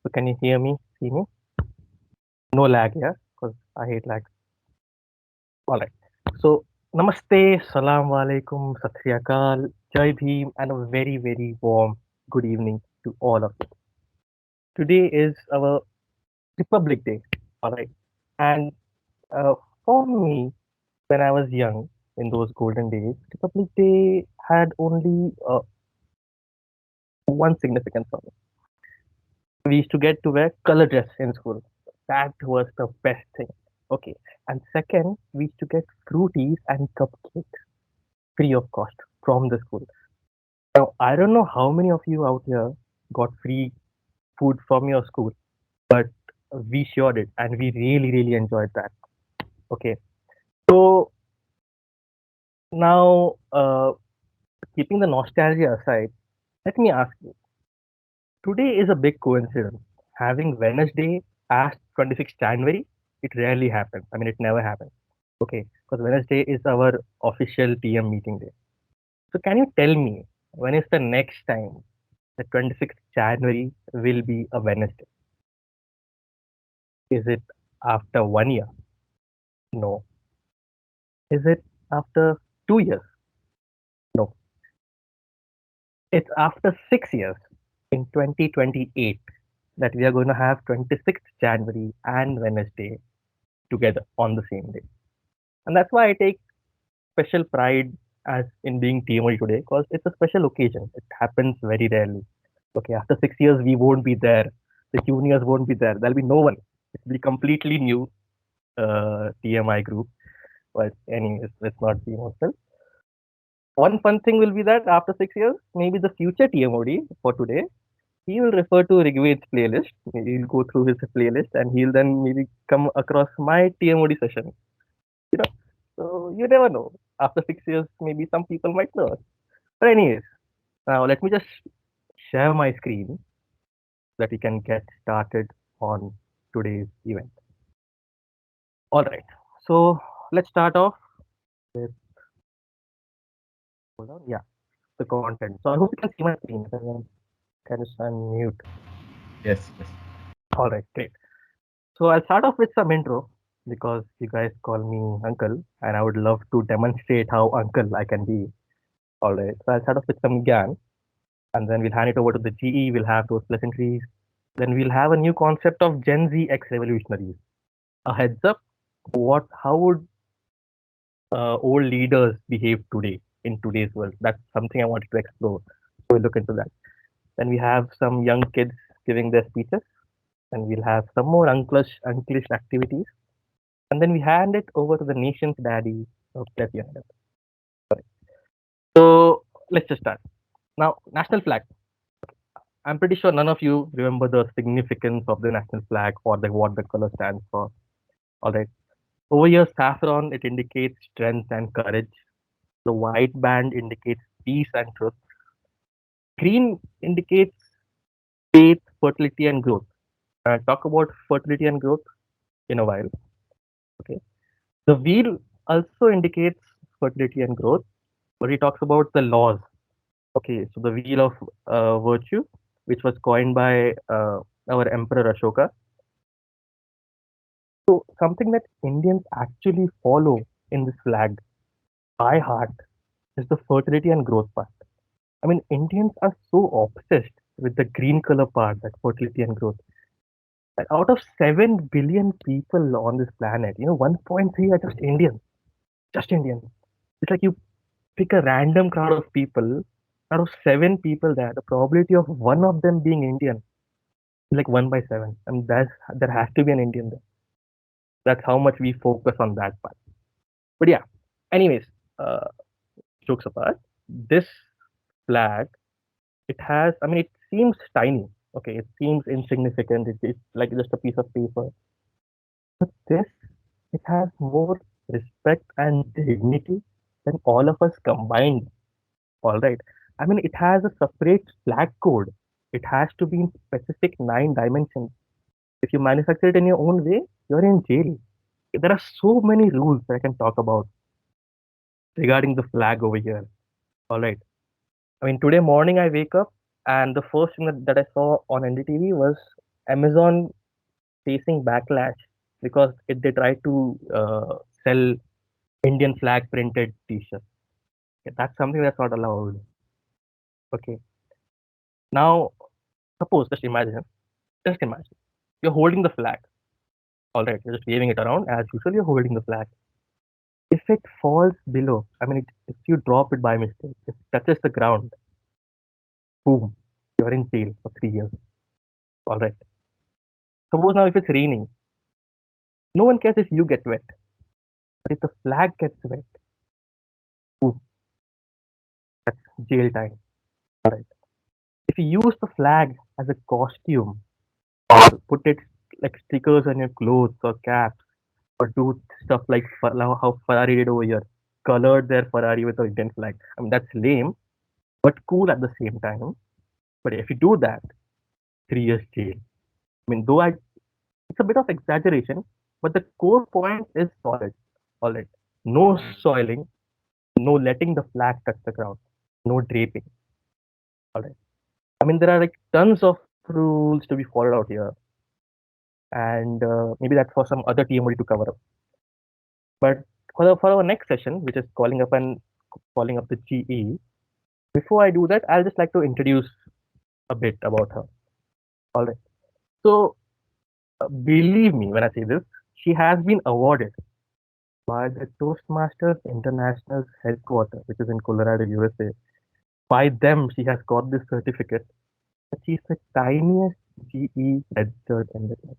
So can you hear me? See me? No lag here, because I hate lag. All right. So namaste, salam alaikum, sat sri akal, jai bhim, and a very very warm good evening to all of you. Today is our Republic Day. All right, and uh, for me, when I was young in those golden days, Republic Day had only one significance for me. We used to get to wear color dress in school. That was the best thing. Okay. And second, we used to get fruities and cupcakes free of cost from the school. Now, I don't know how many of you out here got free food from your school, but we sure did. And we really, really enjoyed that. Okay. So now, keeping the nostalgia aside, let me ask you today is a big coincidence. Having Wednesday as 26th January, it rarely happens. I mean, it never happens. Okay, because Wednesday is our official TM meeting day. So can you tell me when is the next time the 26th January will be a Wednesday? Is it after 1 year? No. Is it after 2 years? No. It's after 6 years in 2028 that we are going to have 26th January and Wednesday together on the same day. And that's why I take special pride as in being TMOD today because it's a special occasion. It happens very rarely. Okay, after 6 years, we won't be there. The juniors won't be there. There'll be no one. It'll be completely new TMI group. But anyways, let's not be emotional. One fun thing will be that after 6 years, maybe the future TMOD for today, he will refer to Rigved's playlist. He'll go through his playlist and he'll then maybe come across my TMOD session. You know, so you never know. After 6 years, maybe some people might know us. But anyways, now let me just share my screen so that we can get started on today's event. All right. So let's start off with hold on. Yeah, the content. So I hope you can see my screen. Can just unmute. Yes, yes. All right, great. So I'll start off with some intro because you guys call me uncle, and I would love to demonstrate how uncle I can be. All right. So I'll start off with some GAN, and then we'll hand it over to the GE. We'll have those pleasantries. Then we'll have a new concept of Gen Z X revolutionaries. A heads up, how would old leaders behave today in today's world? That's something I wanted to explore. So we'll look into that. Then we have some young kids giving their speeches, and we'll have some more unclish activities. And then we hand it over to the nation's daddy of President. So let's just start. Now, national flag. I'm pretty sure none of you remember the significance of the national flag or what the color stands for. All right. Over here, saffron, it indicates strength and courage. The white band indicates peace and truth. Green indicates faith, fertility, and growth. I'll talk about fertility and growth in a while. Okay. The wheel also indicates fertility and growth, but he talks about the laws. Okay. So the wheel of virtue, which was coined by our Emperor Ashoka. So something that Indians actually follow in this flag by heart is the fertility and growth part. I mean, Indians are so obsessed with the green color part, that fertility and growth. And out of 7 billion people on this planet, 1.3 are just Indians. Just Indians. It's like you pick a random crowd of people, out of 7 people there, the probability of one of them being Indian is like 1 by 7. And there has to be an Indian there. That's how much we focus on that part. But yeah, anyways, uh, jokes apart, this flag, I mean, it seems tiny. Okay, it seems insignificant. It's like just a piece of paper. But this, it has more respect and dignity than all of us combined. All right. I mean, it has a separate flag code. It has to be in specific 9 dimensions. If you manufacture it in your own way, you're in jail. There are so many rules that I can talk about regarding the flag over here. All right. I mean, today morning I wake up and the first thing that I saw on NDTV was Amazon facing backlash because they tried to sell Indian flag printed t-shirts. Okay, that's something that's not allowed. Okay. Now, suppose, just imagine, you're holding the flag. All right, you're just waving it around as usual. You're holding the flag. If it falls below, I mean, if you drop it by mistake, if it touches the ground, boom, you're in jail for 3 years. All right. Suppose now if it's raining, no one cares if you get wet, but if the flag gets wet, boom, that's jail time. All right. If you use the flag as a costume, or put it like stickers on your clothes or caps, or do stuff like how Ferrari did over here, colored their Ferrari with the Indian flag. I mean, that's lame, but cool at the same time. But if you do that, 3 years jail. I mean, it's a bit of exaggeration, but the core point is solid. All right. No soiling, no letting the flag touch the ground, no draping. All right. I mean, there are like tons of rules to be followed out here, and maybe that's for some other TMOD to cover up. But for our next session, which is calling up the GE, before I do that, I'll just like to introduce a bit about her. All right. So, believe me when I say this, she has been awarded by the Toastmasters International headquarters, which is in Colorado, USA. By them, she has got this certificate that she's the tiniest GE registered in the world.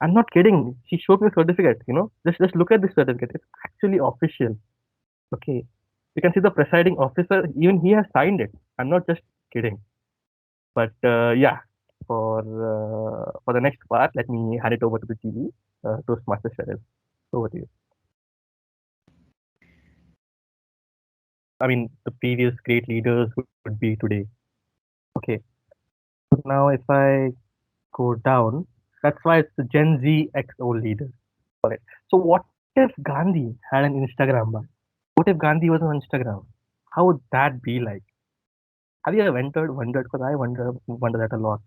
I'm not kidding. She showed me a certificate, Just look at this certificate. It's actually official. Okay. You can see the presiding officer, even he has signed it. I'm not just kidding. But yeah, for the next part, let me hand it over to the GE, Toastmaster Sheriff. Over to you. I mean, the previous great leaders would be today. Okay. So now, if I go down, that's why it's the Gen Z XO leaders. All right. So, what if Gandhi had an Instagram bar? What if Gandhi was on Instagram? How would that be like? Have you ever wondered? Because I wonder that a lot.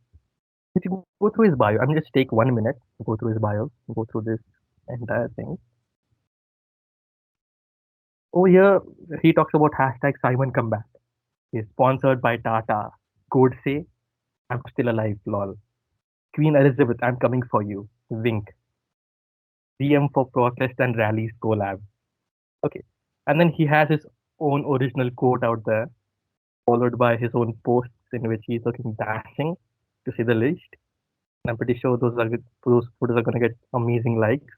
If you go through his bio, I mean, just take 1 minute, go through his bio, go through this entire thing. Over here, he talks about hashtag Simon Comeback. He's sponsored by Tata. Godse, I'm still alive, lol. Queen Elizabeth, I'm coming for you. Wink. DM for protest and rallies collab. Okay. And then he has his own original quote out there, followed by his own posts in which he's looking dashing, to say the least. And I'm pretty sure those photos are gonna get amazing likes.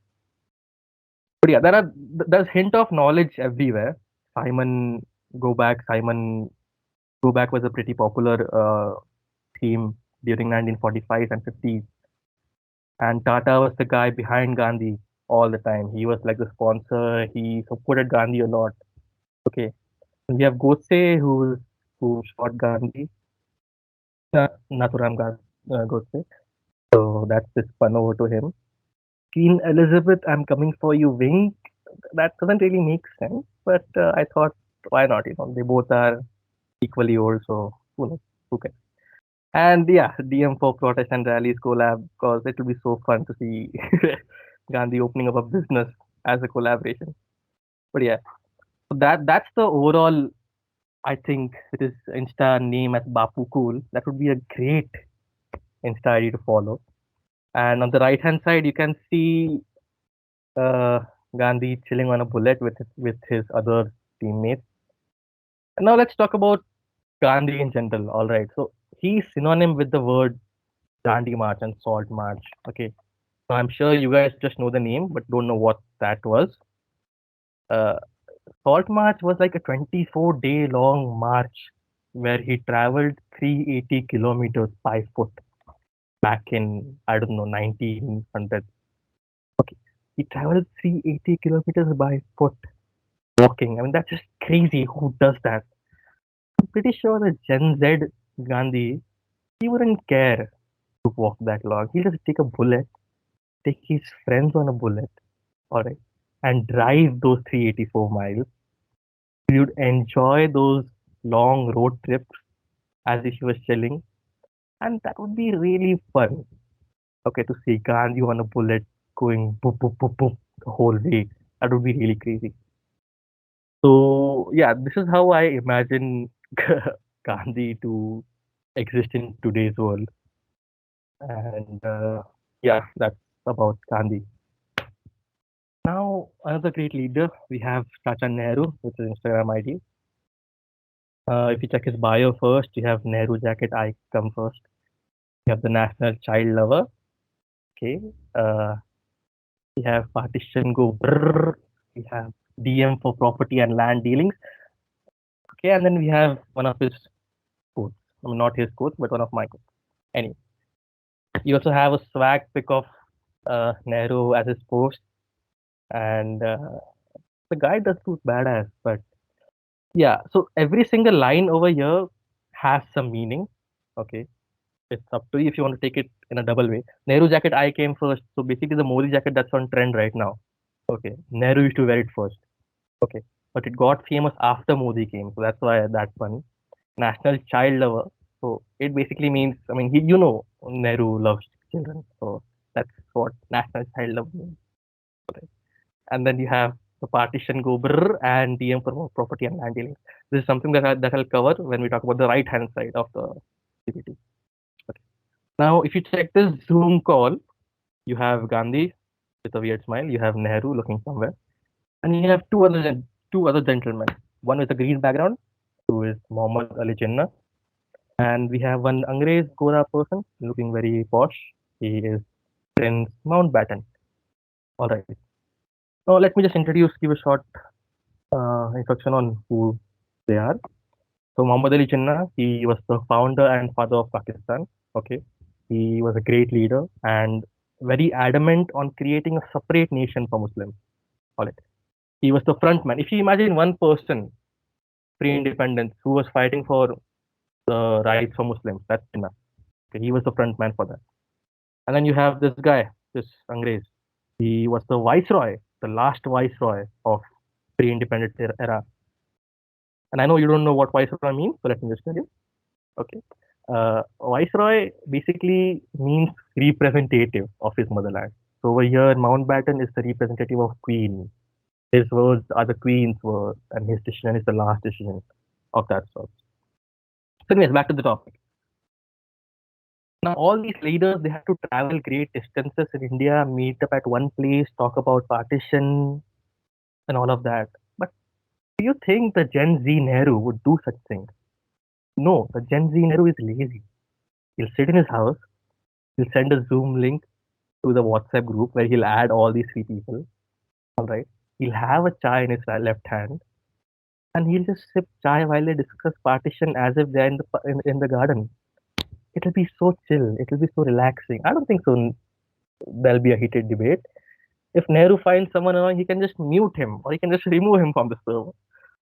But yeah, there's hint of knowledge everywhere. Simon Simon Go Back was a pretty popular theme during 1945s and 50s. And Tata was the guy behind Gandhi all the time. He was like the sponsor. He supported Gandhi a lot. Okay. We have Godse who shot Gandhi, Nathuram Godse. So that's just fun over to him. Queen Elizabeth, I'm coming for you, wink. That doesn't really make sense, but I thought, why not? They both are equally old, so who knows? Who cares? And yeah, DM for protest and rallies collab because it will be so fun to see Gandhi opening up a business as a collaboration. But yeah, so that's the overall. I think with his Insta name as Bapu Cool, that would be a great Insta ID to follow. And on the right hand side, you can see uh, Gandhi chilling on a bullet with his other teammates. And now let's talk about Gandhi in general. All right, so he's synonym with the word Dandi March and Salt March. Okay, so I'm sure you guys just know the name, but don't know what that was. Uh, Salt March was like a 24-day long march where he traveled 380 kilometers by foot back in, I don't know, 1900. Okay, he traveled 380 kilometers by foot walking. I mean, that's just crazy. Who does that? I'm pretty sure that Gen Z Gandhi, he wouldn't care to walk that long. He'll just take a bullet, take his friends on a bullet, all right, and drive those 384 miles. You'd enjoy those long road trips as if he was chilling. And that would be really fun. Okay, to see Gandhi on a bullet going boop, boop, boop, boop the whole way. That would be really crazy. So, yeah, this is how I imagine Gandhi to exist in today's world. And yeah, that's about Gandhi. Now, another great leader, we have Chacha Nehru, which is Instagram ID. If you check his bio first, you have Nehru jacket, I come first. You have the national child lover. Okay. Uh, we have partition go brrr. We have DM for property and land dealings. Okay. And then we have one of his quotes. I mean, not his quotes, but one of my quotes. Anyway, you also have a swag pic of Nehru as his post. And the guy does look badass, but yeah, so every single line over here has some meaning. Okay. It's up to you if you want to take it in a double way. Nehru jacket I came first. So basically the Modi jacket that's on trend right now. Okay. Nehru used to wear it first. Okay. But it got famous after Modi came. So that's why that's funny. National child lover. So it basically means, I mean, Nehru loves children. So that's what national child love means. Okay. And then you have the partition go brr and DM for property and land dealings. This is something that I'll cover when we talk about the right hand side of the PPT. Okay. Now, if you check this Zoom call, you have Gandhi with a weird smile. You have Nehru looking somewhere, and you have two other gentlemen. One with a green background, who is Muhammad Ali Jinnah, and we have one Angrez Gora person looking very posh. He is Prince Mountbatten. All right. Now, let me just give a short introduction on who they are. So Muhammad Ali Jinnah, he was the founder and father of Pakistan. Okay, he was a great leader and very adamant on creating a separate nation for Muslims. All right, he was the front man. If you imagine one person pre-independence who was fighting for the rights for Muslims, that's Jinnah. Okay, he was the front man for that. And then you have this guy, this Angrez. He was the viceroy, the last viceroy of pre-independence era. And I know you don't know what viceroy means, so let me just tell you. Okay. Viceroy basically means representative of his motherland. So over here, Mountbatten is the representative of Queen. His words are the Queen's words, and his decision is the last decision of that sort. So, anyways, back to the topic. Now, all these leaders they had to travel great distances in India, meet up at one place, talk about partition and all of that. But do you think the Gen Z Nehru would do such things? No, the Gen Z Nehru is lazy. He'll sit in his house, he'll send a Zoom link to the WhatsApp group where he'll add all these three people. All right. He'll have a chai in his left hand and he'll just sip chai while they discuss partition as if they're in the garden. It'll be so chill. It'll be so relaxing. I don't think so. There'll be a heated debate. If Nehru finds someone annoying, he can just mute him or he can just remove him from the server.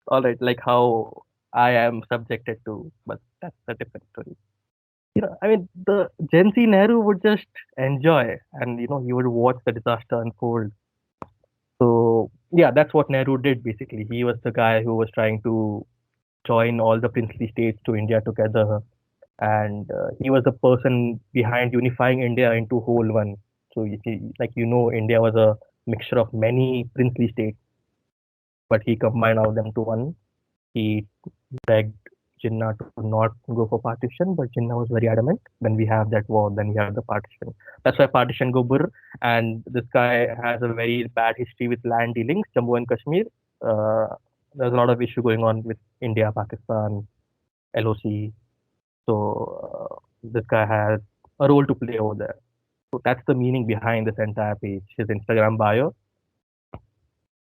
All right. Like how I am subjected to, but that's a different story. I mean, the Gen Z Nehru would just enjoy and, he would watch the disaster unfold. So, yeah, that's what Nehru did basically. He was the guy who was trying to join all the princely states to India together. And he was the person behind unifying India into whole one. So, you see, like, India was a mixture of many princely states, but he combined all of them to one. He begged Jinnah to not go for partition, but Jinnah was very adamant. Then we have that war, then we have the partition. That's why partition go burr. And this guy has a very bad history with land dealings, Jammu and Kashmir. Uh, there's a lot of issue going on with India, Pakistan, LOC. So this guy has a role to play over there. So that's the meaning behind this entire page. His Instagram bio,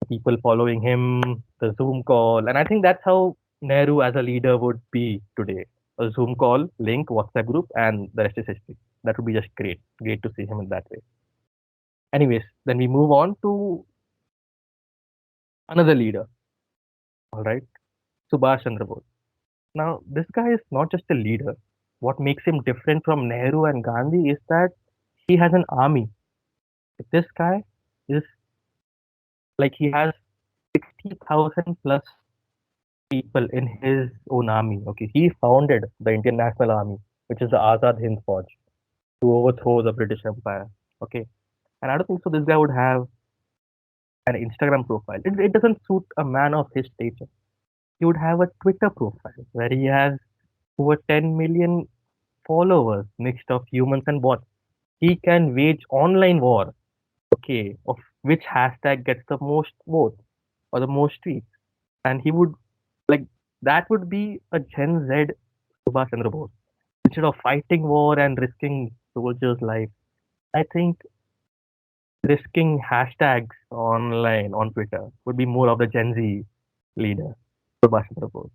people following him, the Zoom call. And I think that's how Nehru as a leader would be today. A Zoom call, link, WhatsApp group, and the rest is history. That would be just great. Great to see him in that way. Anyways, then we move on to another leader. All right. Subhash Chandra Bose. Now, this guy is not just a leader. What makes him different from Nehru and Gandhi is that he has an army. This guy is like he has 60,000 plus people in his own army. Okay, he founded the Indian National Army. which is the Azad Hind Fauj, to overthrow the British Empire. Okay. And I don't think so this guy would have an Instagram profile. It doesn't suit a man of his stature. He would have a Twitter profile where he has over 10 million followers, mixed of humans and bots. He can wage online war, okay, of which hashtag gets the most votes or the most tweets. And he would, like, that would be a Gen Z Subhash Chandra Bose. Instead of fighting war and risking soldiers' life, I think risking hashtags online on Twitter would be more of the Gen Z leader, Subhash Chandra Bose.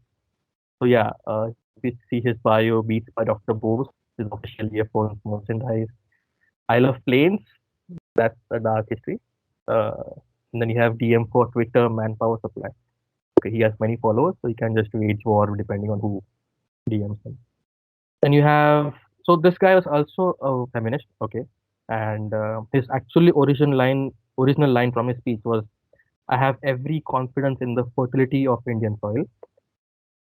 So yeah, if you see his bio, Beats by Dr. Bose, his official earphones, merchandise. I love planes. That's a dark history. Uh, and then you have DM for Twitter, manpower supply. Okay, he has many followers, so he can just wage war depending on who DMs him. Then you have, so this guy was also a feminist. Okay, and his actually original line from his speech was, "I have every confidence in the fertility of Indian soil.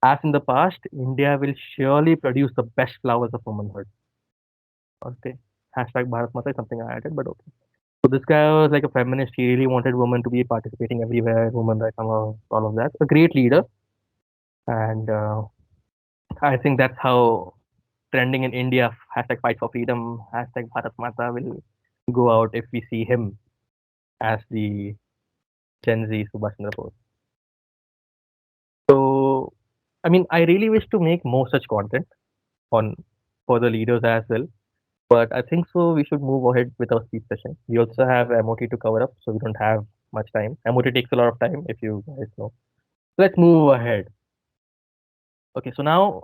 As in the past, India will surely produce the best flowers of womanhood." Okay, hashtag Bharat Mata is something I added, but okay. So this guy was like a feminist. He really wanted women to be participating everywhere, women rights, all of that. A great leader, and I think that's how trending in India, hashtag fight for freedom, hashtag Bharat Mata will go out if we see him as the Gen Z Subhash Chandra Bose. So, I mean, I really wish to make more such content on for the leaders as well. But I think so we should move ahead with our speech session. We also have MOT to cover up, so we don't have much time. MOT takes a lot of time, if you guys know. Let's move ahead. Okay, so now